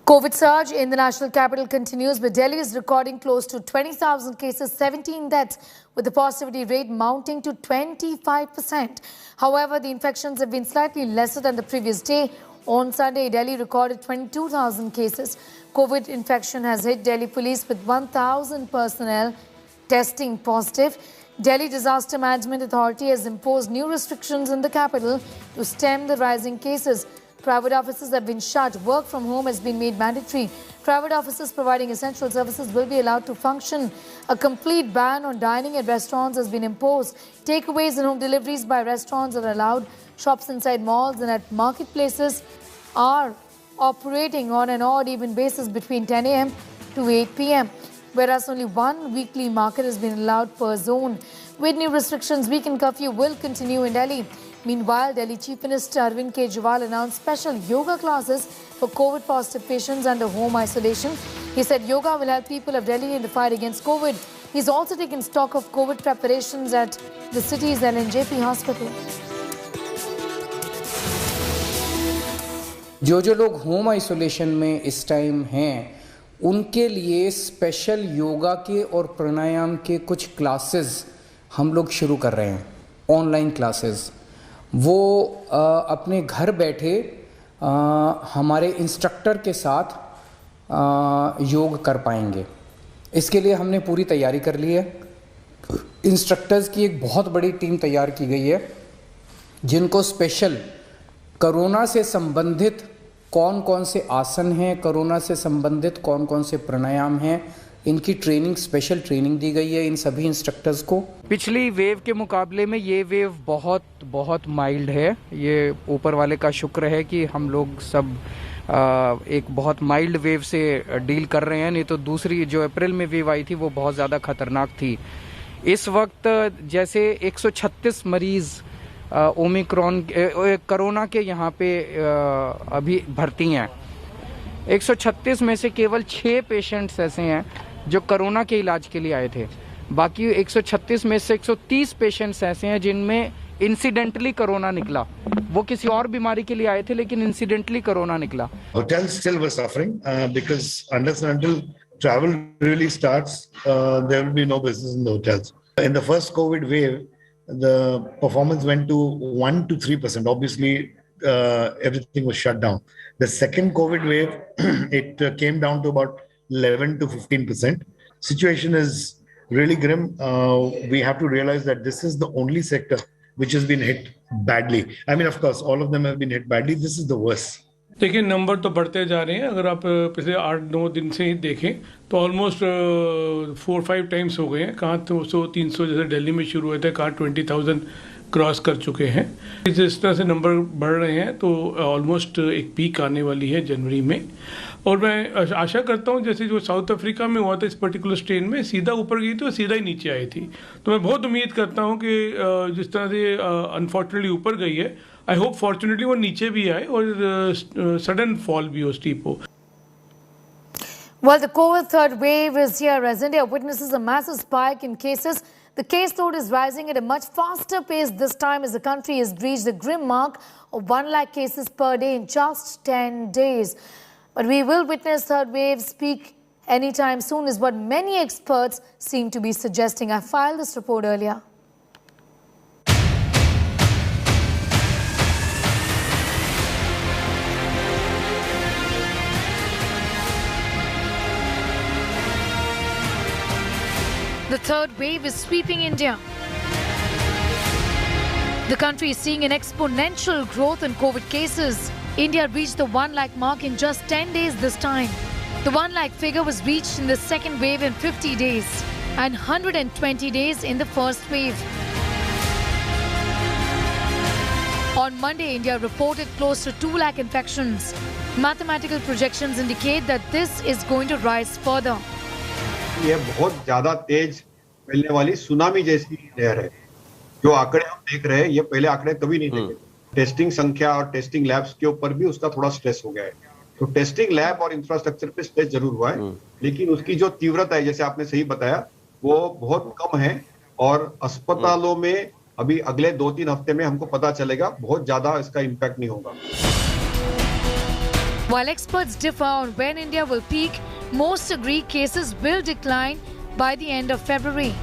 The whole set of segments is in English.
COVID surge in the national capital continues, but Delhi is recording close to 20,000 cases, 17 deaths, with the positivity rate mounting to 25%. However, the infections have been slightly lesser than the previous day. On Sunday, Delhi recorded 22,000 cases. COVID infection has hit Delhi police with 1,000 personnel testing positive. Delhi Disaster Management Authority has imposed new restrictions in the capital to stem the rising cases. Private offices have been shut. Work from home has been made mandatory. Private offices providing essential services will be allowed to function. A complete ban on dining at restaurants has been imposed. Takeaways and home deliveries by restaurants are allowed. Shops inside malls and at marketplaces are operating on an odd even basis between 10 a.m. to 8 p.m. whereas only one weekly market has been allowed per zone. With new restrictions, weekend curfew will continue in Delhi. Meanwhile, Delhi Chief Minister Arvind Kejriwal announced special yoga classes for COVID-positive patients under home isolation. He said yoga will help people of Delhi in the fight against COVID. He's also taken stock of COVID preparations at the city's LNJP hospital. जो लोग home isolation में इस time हैं, उनके लिए special yoga के और प्राणायाम के कुछ क्लासेस हम लोग शुरू कर रहे हैं, ऑनलाइन क्लासेस। वो अपने घर बैठे हमारे इंस्ट्रक्टर के साथ योग कर पाएंगे। इसके लिए हमने पूरी तैयारी कर ली है। इंस्ट्रक्टर्स की एक बहुत बड़ी टीम तैयार की गई है, जिनको स्पेशल कोरोना से संबंधित कौन कौन से आसन हैं, कोरोना से संबंधित कौन कौन से प्राणायाम हैं, इनकी ट्रेनिंग, स्पेशल ट्रेनिंग दी गई है इन सभी इंस्ट्रक्टर्स को। पिछली वेव के मुकाबले में ये वेव बहुत माइल्ड है। ये ऊपर वाले का शुक्र है कि हम लोग सब एक बहुत माइल्ड वेव से डील कर रहे हैं, नहीं तो दूसरी जो अप्रैल में वेव आई थी वो बहुत ज़्यादा खतरनाक थी। इस वक्त जैसे 136 मरीज़ ओमिक्रॉन कोरोना के यहाँ पे अभी भर्ती हैं। 136 में से केवल 6 पेशेंट्स ऐसे हैं जो कोरोना के इलाज के लिए आए थे। बाकी 136 में से 130 पेशेंट्स ऐसे हैं जिनमें इंसिडेंटली कोरोना निकला। वो किसी और बीमारी के लिए आए थे लेकिन इंसिडेंटली कोरोना निकला। Hotels still were suffering because unless and until travel really starts, there will be no business in the hotels. In the first COVID wave, the performance went to 1 to 3%. Obviously, everything was shut down. The second COVID wave, it came down to about 11 to 15%. Situation is really grim. We have to realize that this is the only sector which has been hit badly. I mean, of course, all of them have been hit badly. This is the worst. देखिए, number तो बढ़ते जा रहे हैं। अगर आप पिछले 8-9 दिन से ही देखें तो ऑलमोस्ट 4-5 टाइम्स हो गए हैं। कहाँ 200-300 जैसे दिल्ली में शुरू हुए थे, कहाँ 20,000 क्रॉस कर चुके हैं। जिस तरह से नंबर बढ़ रहे हैं तो ऑलमोस्ट एक पीक आने वाली है जनवरी में। और मैं आशा करता हूं, जैसे जो साउथ अफ्रीका में हुआ था इस पर्टिकुलर स्ट्रेन में, सीधा ऊपर गई थी और सीधा ही नीचे आई थी। तो मैं बहुत उम्मीद करता हूं कि जिस तरह से अनफॉर्चुनेटली ऊपर गई है, आई होप फॉर्चुनेटली वो नीचे भी आए और सडन फॉल भी हो, स्टीप हो। Well, the COVID third wave is here as India witnesses a massive spike in cases. The caseload is rising at a much faster pace this time as the country has reached the grim mark of 1 lakh cases per day in just 10 days. But we will witness third wave peak anytime soon is what many experts seem to be suggesting. I filed this report earlier. The third wave is sweeping India. The country is seeing an exponential growth in COVID cases. India reached the 1 lakh mark in just 10 days this time. The 1 lakh figure was reached in the second wave in 50 days and 120 days in the first wave. On Monday, India reported close to 2 lakh infections. Mathematical projections indicate that this is going to rise further. ये बहुत ज्यादा तेज फैलने वाली tsunami जैसी लहर है। जो आंकड़े हम देख रहे हैं, ये पहले आंकड़े कभी नहीं देखे। टेस्टिंग संख्या और टेस्टिंग लैब्स के ऊपर भी उसका थोड़ा स्ट्रेस हो गया है। तो टेस्टिंग लैब और इंफ्रास्ट्रक्चर पे स्ट्रेस जरूर हुआ है, लेकिन उसकी जो तीव्रता है, जैसे आपने सही बताया, वो बहुत कम है। और अस्पतालों में अभी अगले 2-3 हफ्ते में हमको पता चलेगा, बहुत ज्यादा इसका इम्पैक्ट नहीं होगा। While experts differ on when India will peak, most agree cases will decline by the end of February.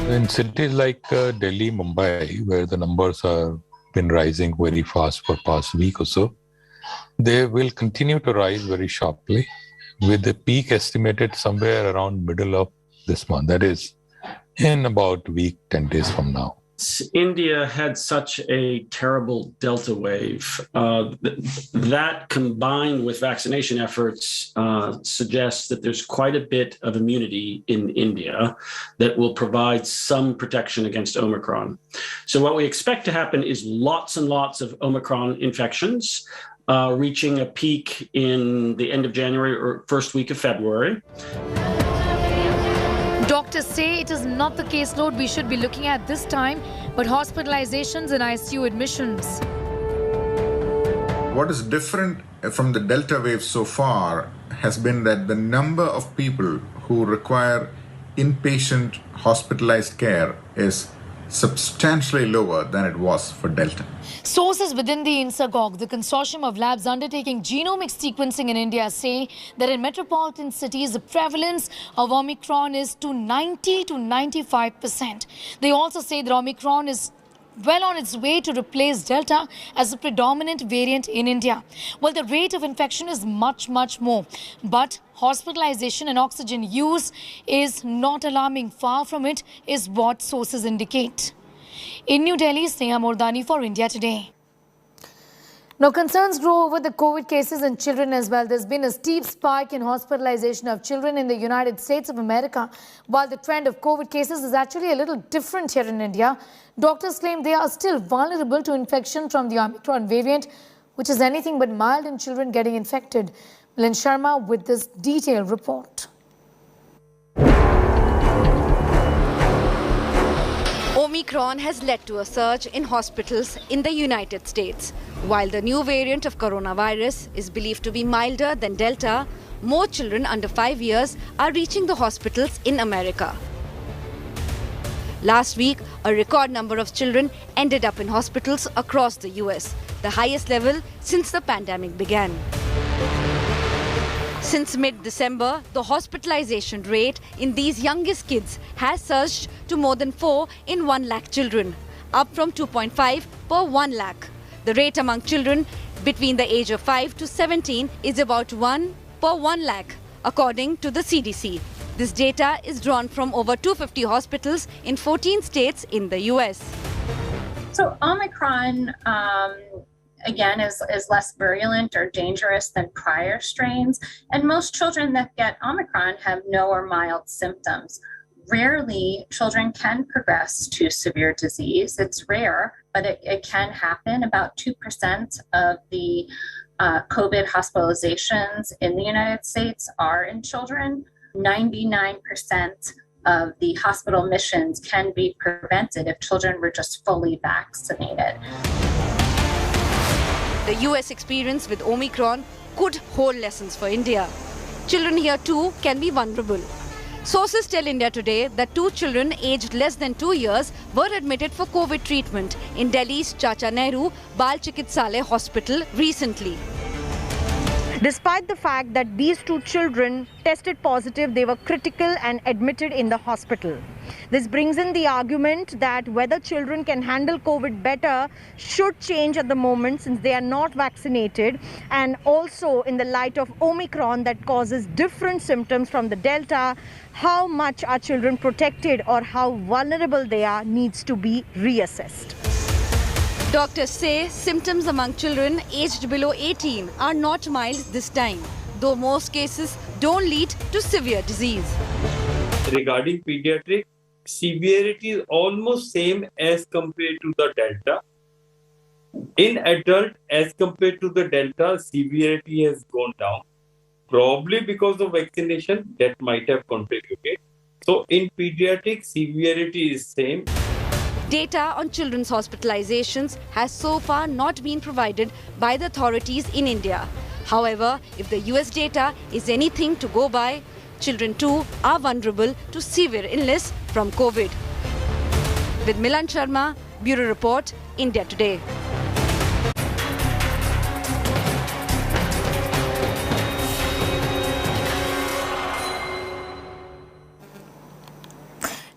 In cities like Delhi, Mumbai, where the numbers have been rising very fast for past week or so, they will continue to rise very sharply, with the peak estimated somewhere around middle of this month. That is, in about a week, 10 days from now. India had such a terrible Delta wave. That combined with vaccination efforts suggests that there's quite a bit of immunity in India that will provide some protection against Omicron. So what we expect to happen is lots and lots of Omicron infections, reaching a peak in the end of January or first week of February. Doctors say it is not the caseload we should be looking at this time, but hospitalizations and ICU admissions. What is different from the Delta wave so far has been that the number of people who require inpatient hospitalized care is substantially lower than it was for Delta. Sources within the INSAGOG, the consortium of labs undertaking genomic sequencing in India, say that in metropolitan cities, the prevalence of Omicron is to 90 to 95%. They also say that Omicron is well on its way to replace Delta as the predominant variant in India. Well, the rate of infection is much more. But hospitalization and oxygen use is not alarming. Far from it is what sources indicate. In New Delhi, Sneha Mordani for India Today. Now, concerns grow over the COVID cases in children as well. There's been a steep spike in hospitalization of children in the United States of America, while the trend of COVID cases is actually a little different here in India. Doctors claim they are still vulnerable to infection from the Omicron variant, which is anything but mild in children getting infected. Milan Sharma with this detailed report. Omicron has led to a surge in hospitals in the United States. While the new variant of coronavirus is believed to be milder than Delta, more children under 5 years are reaching the hospitals in America. Last week, a record number of children ended up in hospitals across the US, the highest level since the pandemic began. Since mid-December, the hospitalization rate in these youngest kids has surged to more than 4 in 1 lakh children, up from 2.5 per 1 lakh. The rate among children between the age of 5 to 17 is about 1 per 1 lakh, according to the CDC. This data is drawn from over 250 hospitals in 14 states in the US. So Omicron, again, is less virulent or dangerous than prior strains. And most children that get Omicron have no or mild symptoms. Rarely, children can progress to severe disease. It's rare, but it can happen. About 2% of the COVID hospitalizations in the United States are in children. 99% of the hospital admissions can be prevented if children were just fully vaccinated. The US experience with Omicron could hold lessons for India. Children here too can be vulnerable. Sources tell India Today that 2 children aged less than 2 years were admitted for COVID treatment in Delhi's Chacha Nehru Bal Chikitsalaya Hospital recently. Despite the fact that these 2 children tested positive, they were critical and admitted in the hospital. This brings in the argument that whether children can handle COVID better should change at the moment since they are not vaccinated, and also in the light of Omicron that causes different symptoms from the Delta, how much are children protected or how vulnerable they are needs to be reassessed. Doctors say symptoms among children aged below 18 are not mild this time, though most cases don't lead to severe disease. Regarding pediatric, severity is almost same as compared to the Delta. In adult, as compared to the Delta, severity has gone down. Probably because of vaccination, that might have contributed. So in pediatric, severity is same. Data on children's hospitalizations has so far not been provided by the authorities in India. However, if the US data is anything to go by, children too are vulnerable to severe illness from COVID. With Milan Sharma, Bureau Report, India Today.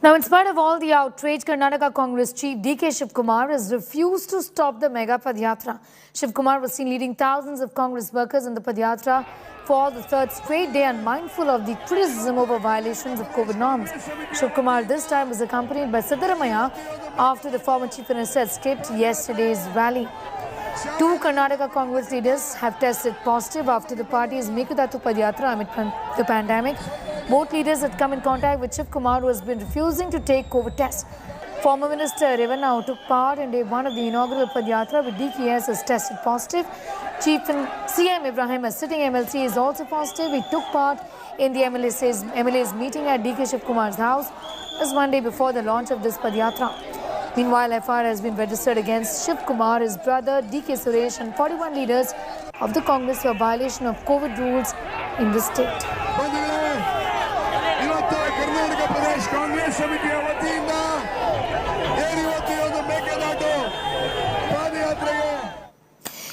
Now, in spite of all the outrage, Karnataka Congress chief D.K. Shivakumar has refused to stop the mega Padyatra. Shivakumar was seen leading thousands of Congress workers in the Padyatra for the third straight day, unmindful of the criticism over violations of COVID norms. Shivakumar this time was accompanied by Siddaramaiah after the former chief minister had skipped yesterday's rally. Two Karnataka Congress leaders have tested positive after the party's Mikudatu Padyatra amid the pandemic. Both leaders had come in contact with Shivakumar, who has been refusing to take COVID tests. Former Minister Revanna, who took part in day one of the inaugural Padyatra with DKS, has tested positive. Chief and CM Ibrahim, a sitting MLC, is also positive. He took part in the MLA's meeting at D.K. Shivakumar's house just one day before the launch of this Padyatra. Meanwhile, FIR has been registered against Shivakumar, his brother D.K. Suresh and 41 leaders of the Congress for violation of COVID rules in the state.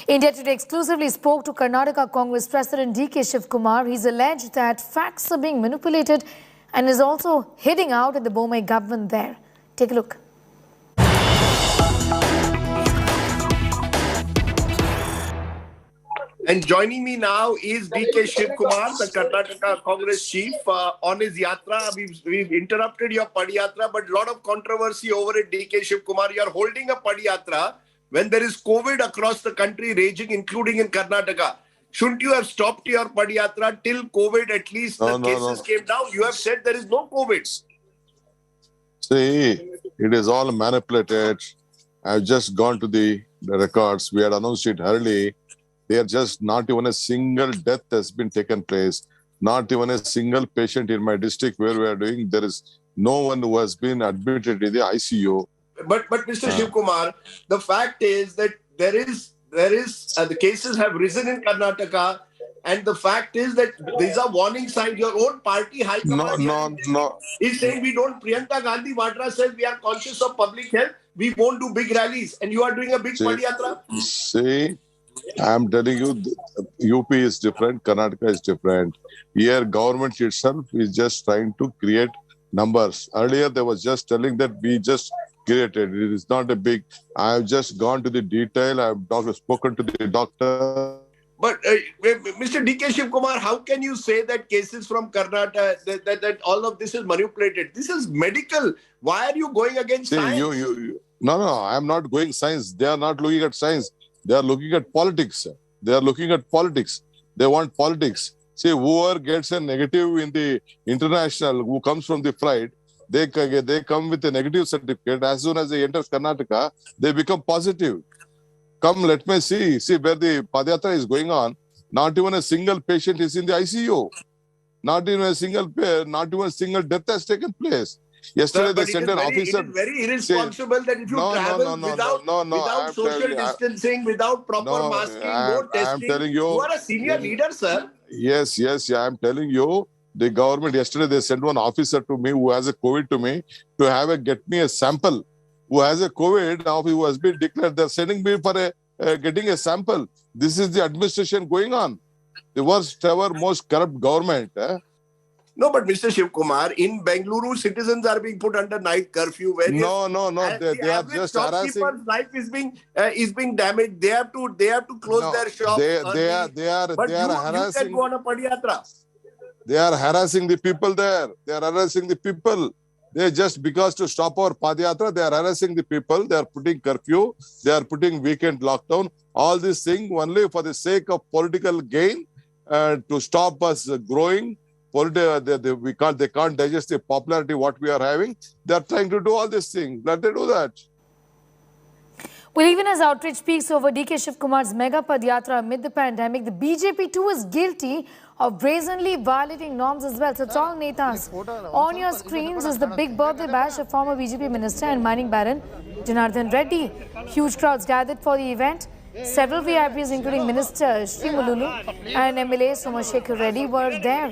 India Today exclusively spoke to Karnataka Congress President D.K. Shivakumar. He's alleged that facts are being manipulated and is also hitting out at the Bombay government there. Take a look. And joining me now is D.K. Shivakumar, the Karnataka Congress chief. On his yatra, we've interrupted your Padyatra, but a lot of controversy over it, D.K. Shivakumar. You are holding a Padyatra when there is COVID across the country raging, including in Karnataka. Shouldn't you have stopped your Padyatra till COVID, at least the cases came down? You have said there is no COVID. See, it is all manipulated. I've just gone to the records. We had announced it early. There just not even a single death has been taken place. Not even a single patient in my district where we are doing. There is no one who has been admitted in the ICU. But Mr. Shivakumar, the fact is that there is the cases have risen in Karnataka, and the fact is that these are warning signs. Your own party high command is saying we don't. Priyanka Gandhi Vadra says we are conscious of public health. We won't do big rallies, and you are doing a big Padyatra. See, I'm telling you, UP is different, Karnataka is different. Here, government itself is just trying to create numbers. Earlier, they was just telling that we just created. It is not a big. I've just gone to the detail. I've spoken to the doctor. But Mr. D.K. Shivakumar, how can you say that cases from Karnataka, that all of this is manipulated? This is medical. Why are you going against science? No, I'm not going science. They are not looking at science. They are looking at politics. They are looking at politics. They want politics. See, whoever gets a negative in the international, who comes from the flight, they come with a negative certificate. As soon as they enter Karnataka, they become positive. Come, let me see. See where the Padyatra is going on. Not even a single patient is in the ICU. Not even a single death has taken place. Yesterday they sent an officer. It is very irresponsible that if you travel without social distancing, without proper masking, no testing, you are a senior leader, sir. Yes, I'm telling you. The government, yesterday they sent one officer to me who has a COVID to me to get me a sample. Who has a COVID, now who has been declared, they're sending me for getting a sample. This is the administration going on. The worst ever, most corrupt government. No, but Mr. Shivakumar, in Bengaluru, citizens are being put under night curfew. No. They are just harassing. Life is being damaged. They have to close their shop. They are harassing. You can go on a Padyatra. They are harassing the people there. They are harassing the people. They just because to stop our Padyatra, they are harassing the people. They are putting curfew. They are putting weekend lockdown. All these things only for the sake of political gain to stop us growing. They can't digest the popularity what we are having. They are trying to do all these things. Let them do that. Well, even as outrage speaks over D.K. Shivakumar's mega Padyatra amid the pandemic, the BJP too is guilty of brazenly violating norms as well. So it's all netas. On your screens is the big birthday bash of former BJP minister and mining baron Janardhan Reddy. Huge crowds gathered for the event. Several VIPs, including Minister Shri Mululu and MLA Somashekar Reddy, were there.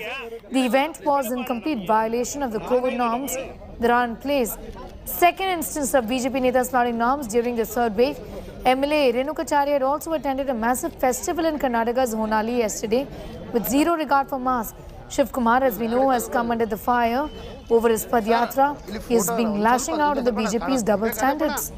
The event was in complete violation of the COVID norms that are in place. Second instance of BJP netas flouting norms during the third wave. MLA Renukacharya had also attended a massive festival in Karnataka's Honali yesterday with zero regard for masks. Shivakumar, as we know, has come under the fire over his Padyatra. He has been lashing out at the BJP's double standards.